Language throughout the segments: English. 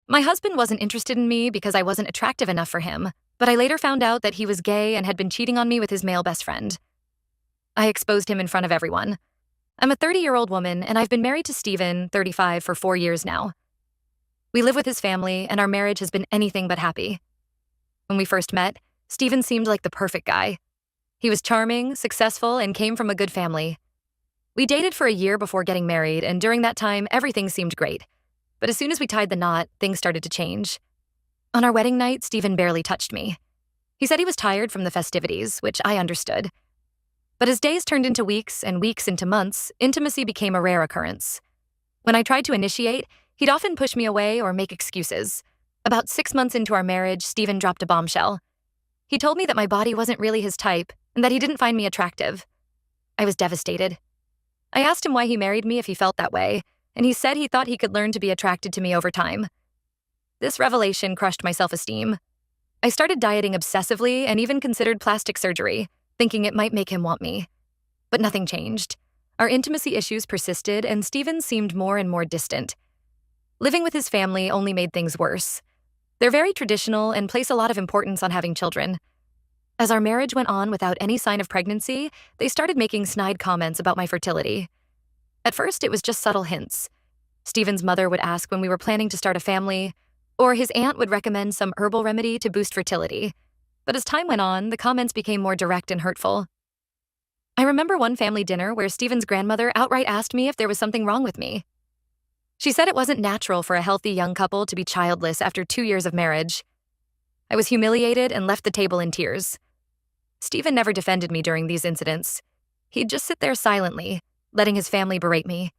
My husband wasn't interested in me because I wasn't attractive enough for him, but I later found out that he was gay and had been cheating on me with his male best friend. I exposed him in front of everyone. I'm a 30-year-old woman, and I've been married to Steven, 35, for 4 years now. We live with his family, and our marriage has been anything but happy. When we first met, Steven seemed like the perfect guy. He was charming, successful, and came from a good family. We dated for a year before getting married, and during that time, everything seemed great. But as soon as we tied the knot, things started to change. On our wedding night, Steven barely touched me. He said he was tired from the festivities, which I understood. But as days turned into weeks and weeks into months, intimacy became a rare occurrence. When I tried to initiate, he'd often push me away or make excuses. About 6 months into our marriage, Steven dropped a bombshell. He told me that my body wasn't really his type and that he didn't find me attractive. I was devastated. I asked him why he married me if he felt that way, and he said he thought he could learn to be attracted to me over time. This revelation crushed my self-esteem. I started dieting obsessively and even considered plastic surgery, thinking it might make him want me. But nothing changed. Our intimacy issues persisted, and Steven seemed more and more distant. Living with his family only made things worse. They're very traditional and place a lot of importance on having children. As our marriage went on without any sign of pregnancy, they started making snide comments about my fertility. At first, it was just subtle hints. Steven's mother would ask when we were planning to start a family, or his aunt would recommend some herbal remedy to boost fertility. But as time went on, the comments became more direct and hurtful. I remember one family dinner where Steven's grandmother outright asked me if there was something wrong with me. She said it wasn't natural for a healthy young couple to be childless after 2 years of marriage. I was humiliated and left the table in tears. Steven never defended me during these incidents. He'd just sit there silently, letting his family berate me.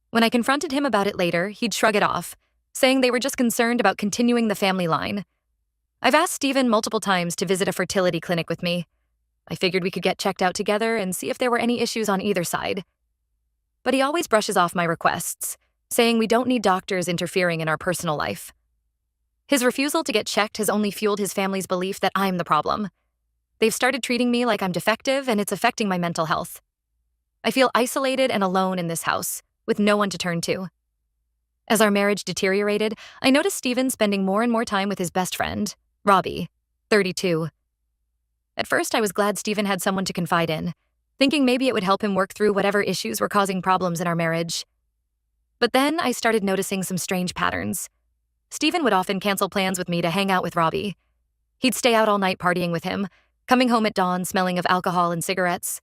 When I confronted him about it later, he'd shrug it off, saying they were just concerned about continuing the family line. I've asked Steven multiple times to visit a fertility clinic with me. I figured we could get checked out together and see if there were any issues on either side. But he always brushes off my requests, saying we don't need doctors interfering in our personal life. His refusal to get checked has only fueled his family's belief that I'm the problem. They've started treating me like I'm defective, and it's affecting my mental health. I feel isolated and alone in this house, with no one to turn to. As our marriage deteriorated, I noticed Steven spending more and more time with his best friend, Robbie, 32. At first, I was glad Steven had someone to confide in, thinking maybe it would help him work through whatever issues were causing problems in our marriage. But then I started noticing some strange patterns. Steven would often cancel plans with me to hang out with Robbie. He'd stay out all night partying with him, coming home at dawn smelling of alcohol and cigarettes.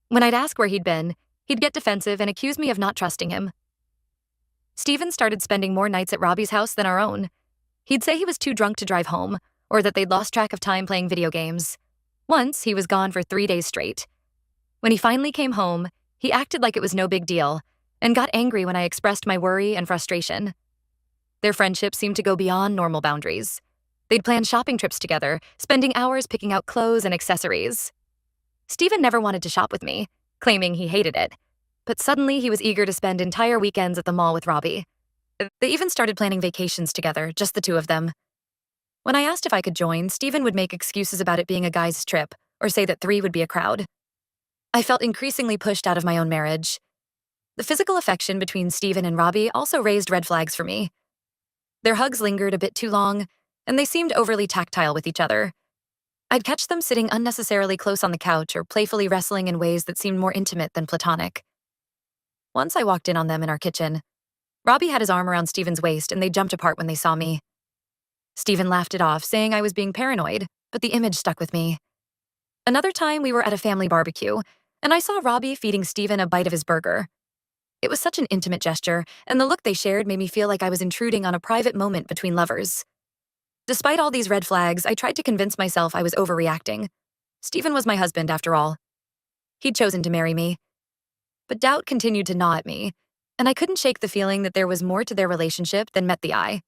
When I'd ask where he'd been, he'd get defensive and accuse me of not trusting him. Steven started spending more nights at Robbie's house than our own. He'd say he was too drunk to drive home, or that they'd lost track of time playing video games. Once, he was gone for 3 days straight. When he finally came home, he acted like it was no big deal, and got angry when I expressed my worry and frustration. Their friendship seemed to go beyond normal boundaries. They'd plan shopping trips together, spending hours picking out clothes and accessories. Steven never wanted to shop with me, claiming he hated it. But suddenly he was eager to spend entire weekends at the mall with Robbie. They even started planning vacations together, just the two of them. When I asked if I could join, Steven would make excuses about it being a guy's trip, or say that 3 would be a crowd. I felt increasingly pushed out of my own marriage. The physical affection between Steven and Robbie also raised red flags for me. Their hugs lingered a bit too long, and they seemed overly tactile with each other. I'd catch them sitting unnecessarily close on the couch or playfully wrestling in ways that seemed more intimate than platonic. Once I walked in on them in our kitchen. Robbie had his arm around Steven's waist, and they jumped apart when they saw me. Steven laughed it off, saying I was being paranoid, but the image stuck with me. Another time, we were at a family barbecue, and I saw Robbie feeding Steven a bite of his burger. It was such an intimate gesture, and the look they shared made me feel like I was intruding on a private moment between lovers. Despite all these red flags, I tried to convince myself I was overreacting. Steven was my husband, after all. He'd chosen to marry me. But doubt continued to gnaw at me, and I couldn't shake the feeling that there was more to their relationship than met the eye.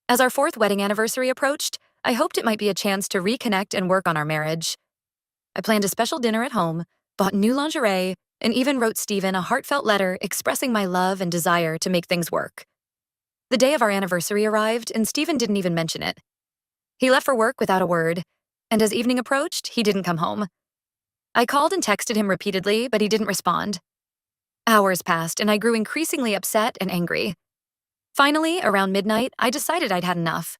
As our 4th wedding anniversary approached, I hoped it might be a chance to reconnect and work on our marriage. I planned a special dinner at home, bought new lingerie, and even wrote Steven a heartfelt letter expressing my love and desire to make things work. The day of our anniversary arrived, and Steven didn't even mention it. He left for work without a word, and as evening approached, he didn't come home. I called and texted him repeatedly, but he didn't respond. Hours passed, and I grew increasingly upset and angry. Finally, around midnight, I decided I'd had enough.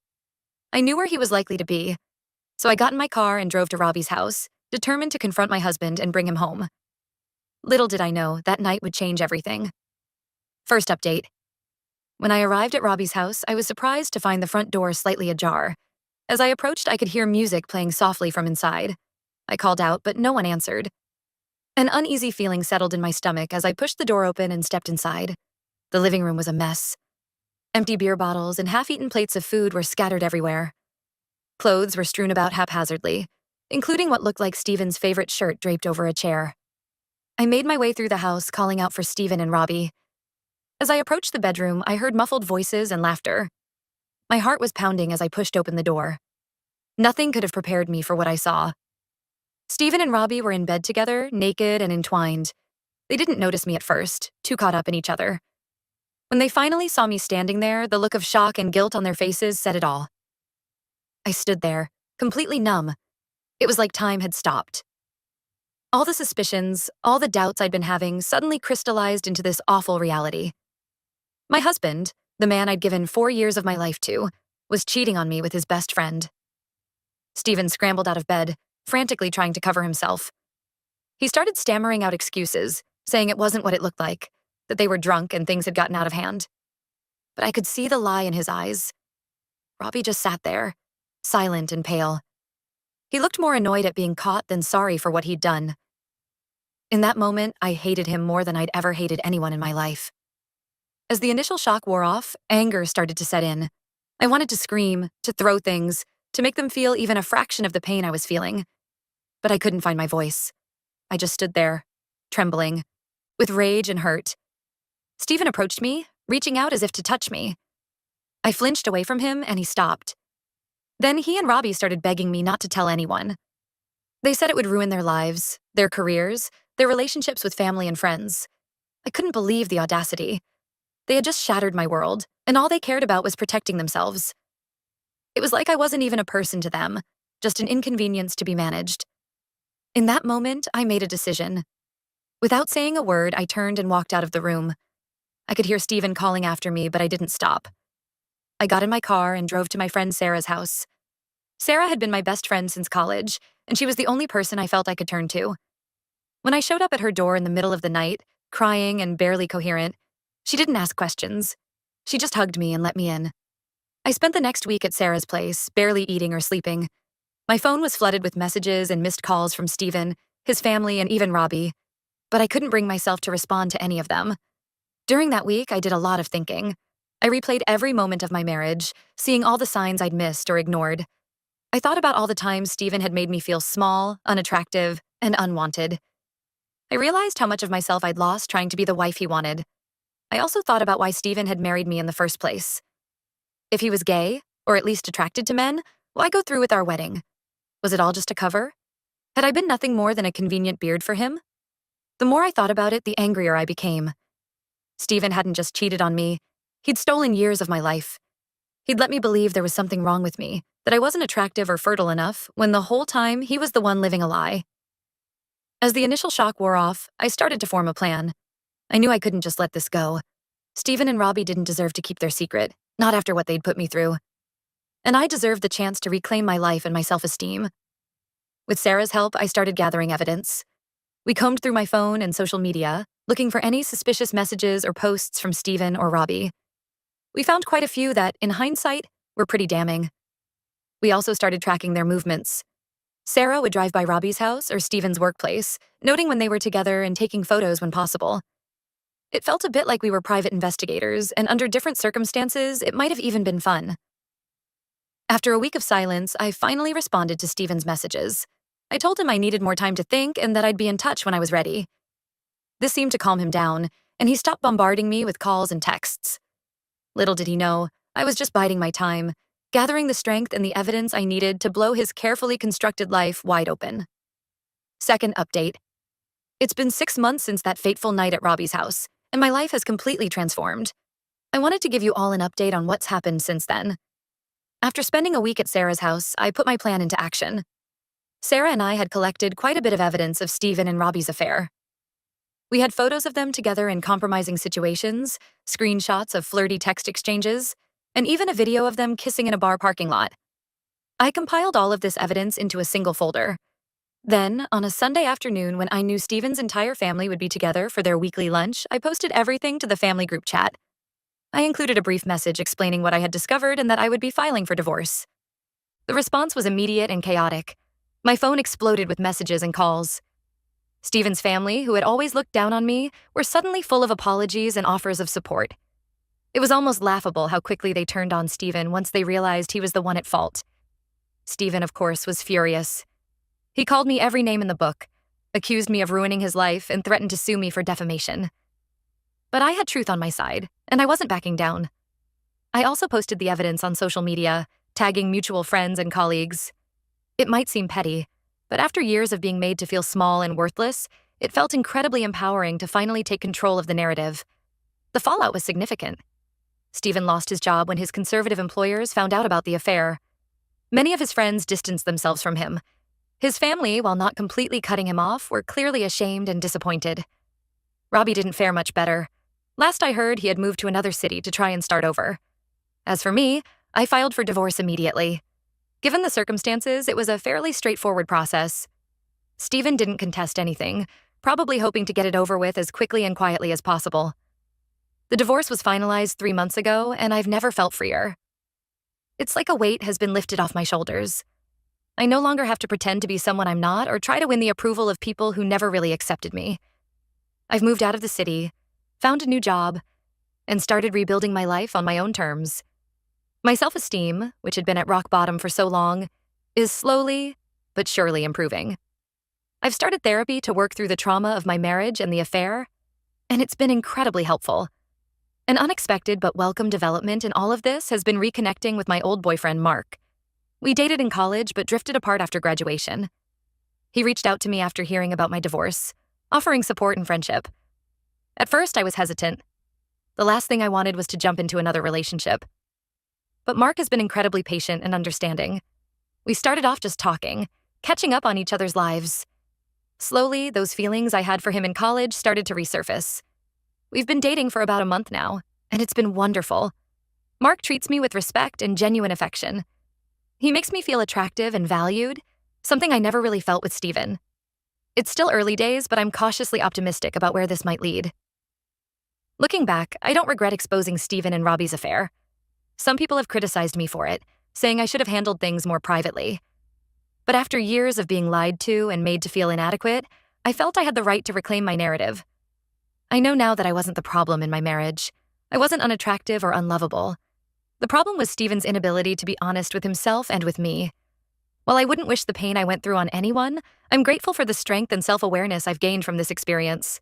I knew where he was likely to be, so I got in my car and drove to Robbie's house, determined to confront my husband and bring him home. Little did I know that night would change everything. First update. When I arrived at Robbie's house, I was surprised to find the front door slightly ajar. As I approached, I could hear music playing softly from inside. I called out, but no one answered. An uneasy feeling settled in my stomach as I pushed the door open and stepped inside. The living room was a mess. Empty beer bottles and half-eaten plates of food were scattered everywhere. Clothes were strewn about haphazardly, including what looked like Stephen's favorite shirt draped over a chair. I made my way through the house, calling out for Stephen and Robbie. As I approached the bedroom, I heard muffled voices and laughter. My heart was pounding as I pushed open the door. Nothing could have prepared me for what I saw. Stephen and Robbie were in bed together, naked and entwined. They didn't notice me at first, too caught up in each other. When they finally saw me standing there, the look of shock and guilt on their faces said it all. I stood there, completely numb. It was like time had stopped. All the suspicions, all the doubts I'd been having suddenly crystallized into this awful reality. My husband, the man I'd given 4 years of my life to, was cheating on me with his best friend. Stephen scrambled out of bed, frantically trying to cover himself. He started stammering out excuses, saying it wasn't what it looked like, that they were drunk and things had gotten out of hand. But I could see the lie in his eyes. Robbie just sat there, silent and pale. He looked more annoyed at being caught than sorry for what he'd done. In that moment, I hated him more than I'd ever hated anyone in my life. As the initial shock wore off, anger started to set in. I wanted to scream, to throw things, to make them feel even a fraction of the pain I was feeling. But I couldn't find my voice. I just stood there, trembling, with rage and hurt. Stephen approached me, reaching out as if to touch me. I flinched away from him and he stopped. Then he and Robbie started begging me not to tell anyone. They said it would ruin their lives, their careers, their relationships with family and friends. I couldn't believe the audacity. They had just shattered my world, and all they cared about was protecting themselves. It was like I wasn't even a person to them, just an inconvenience to be managed. In that moment, I made a decision. Without saying a word, I turned and walked out of the room. I could hear Stephen calling after me, but I didn't stop. I got in my car and drove to my friend Sarah's house. Sarah had been my best friend since college, and she was the only person I felt I could turn to. When I showed up at her door in the middle of the night, crying and barely coherent, she didn't ask questions. She just hugged me and let me in. I spent the next week at Sarah's place, barely eating or sleeping. My phone was flooded with messages and missed calls from Stephen, his family, and even Robbie, but I couldn't bring myself to respond to any of them. During that week, I did a lot of thinking. I replayed every moment of my marriage, seeing all the signs I'd missed or ignored. I thought about all the times Stephen had made me feel small, unattractive, and unwanted. I realized how much of myself I'd lost trying to be the wife he wanted. I also thought about why Stephen had married me in the first place. If he was gay, or at least attracted to men, why go through with our wedding? Was it all just a cover? Had I been nothing more than a convenient beard for him? The more I thought about it, the angrier I became. Stephen hadn't just cheated on me. He'd stolen years of my life. He'd let me believe there was something wrong with me, that I wasn't attractive or fertile enough, when the whole time he was the one living a lie. As the initial shock wore off, I started to form a plan. I knew I couldn't just let this go. Stephen and Robbie didn't deserve to keep their secret, not after what they'd put me through. And I deserved the chance to reclaim my life and my self-esteem. With Sarah's help, I started gathering evidence. We combed through my phone and social media, looking for any suspicious messages or posts from Stephen or Robbie. We found quite a few that, in hindsight, were pretty damning. We also started tracking their movements. Sarah would drive by Robbie's house or Stephen's workplace, noting when they were together and taking photos when possible. It felt a bit like we were private investigators, and under different circumstances, it might have even been fun. After a week of silence, I finally responded to Stephen's messages. I told him I needed more time to think and that I'd be in touch when I was ready. This seemed to calm him down, and he stopped bombarding me with calls and texts. Little did he know, I was just biding my time, gathering the strength and the evidence I needed to blow his carefully constructed life wide open. Second update. It's been 6 months since that fateful night at Robbie's house, and my life has completely transformed. I wanted to give you all an update on what's happened since then. After spending a week at Sarah's house, I put my plan into action. Sarah and I had collected quite a bit of evidence of Stephen and Robbie's affair. We had photos of them together in compromising situations, screenshots of flirty text exchanges, and even a video of them kissing in a bar parking lot. I compiled all of this evidence into a single folder. Then, on a Sunday afternoon when I knew Steven's entire family would be together for their weekly lunch, I posted everything to the family group chat. I included a brief message explaining what I had discovered and that I would be filing for divorce. The response was immediate and chaotic. My phone exploded with messages and calls. Steven's family, who had always looked down on me, were suddenly full of apologies and offers of support. It was almost laughable how quickly they turned on Steven once they realized he was the one at fault. Steven, of course, was furious. He called me every name in the book, accused me of ruining his life, and threatened to sue me for defamation. But I had truth on my side, and I wasn't backing down. I also posted the evidence on social media, tagging mutual friends and colleagues. It might seem petty, but after years of being made to feel small and worthless, it felt incredibly empowering to finally take control of the narrative. The fallout was significant. Steven lost his job when his conservative employers found out about the affair. Many of his friends distanced themselves from him. His family, while not completely cutting him off, were clearly ashamed and disappointed. Robbie didn't fare much better. Last I heard, he had moved to another city to try and start over. As for me, I filed for divorce immediately. Given the circumstances, it was a fairly straightforward process. Steven didn't contest anything, probably hoping to get it over with as quickly and quietly as possible. The divorce was finalized 3 months ago, and I've never felt freer. It's like a weight has been lifted off my shoulders. I no longer have to pretend to be someone I'm not or try to win the approval of people who never really accepted me. I've moved out of the city, found a new job, and started rebuilding my life on my own terms. My self-esteem, which had been at rock bottom for so long, is slowly but surely improving. I've started therapy to work through the trauma of my marriage and the affair, and it's been incredibly helpful. An unexpected but welcome development in all of this has been reconnecting with my old boyfriend, Mark. We dated in college but drifted apart after graduation. He reached out to me after hearing about my divorce, offering support and friendship. At first, I was hesitant. The last thing I wanted was to jump into another relationship. But Mark has been incredibly patient and understanding. We started off just talking, catching up on each other's lives. Slowly, those feelings I had for him in college started to resurface. We've been dating for about a month now, and it's been wonderful. Mark treats me with respect and genuine affection. He makes me feel attractive and valued, something I never really felt with Steven. It's still early days, but I'm cautiously optimistic about where this might lead. Looking back, I don't regret exposing Steven and Robbie's affair. Some people have criticized me for it, saying I should have handled things more privately. But after years of being lied to and made to feel inadequate, I felt I had the right to reclaim my narrative. I know now that I wasn't the problem in my marriage. I wasn't unattractive or unlovable. The problem was Steven's inability to be honest with himself and with me. While I wouldn't wish the pain I went through on anyone, I'm grateful for the strength and self-awareness I've gained from this experience.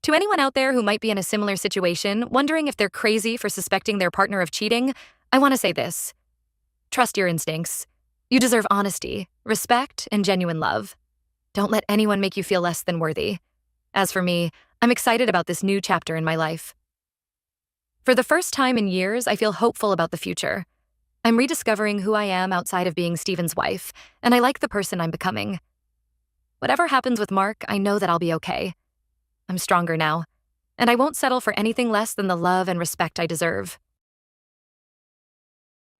To anyone out there who might be in a similar situation, wondering if they're crazy for suspecting their partner of cheating, I want to say this. Trust your instincts. You deserve honesty, respect, and genuine love. Don't let anyone make you feel less than worthy. As for me, I'm excited about this new chapter in my life. For the first time in years, I feel hopeful about the future. I'm rediscovering who I am outside of being Steven's wife, and I like the person I'm becoming. Whatever happens with Mark, I know that I'll be okay. I'm stronger now, and I won't settle for anything less than the love and respect I deserve.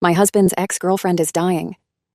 My husband's ex-girlfriend is dying.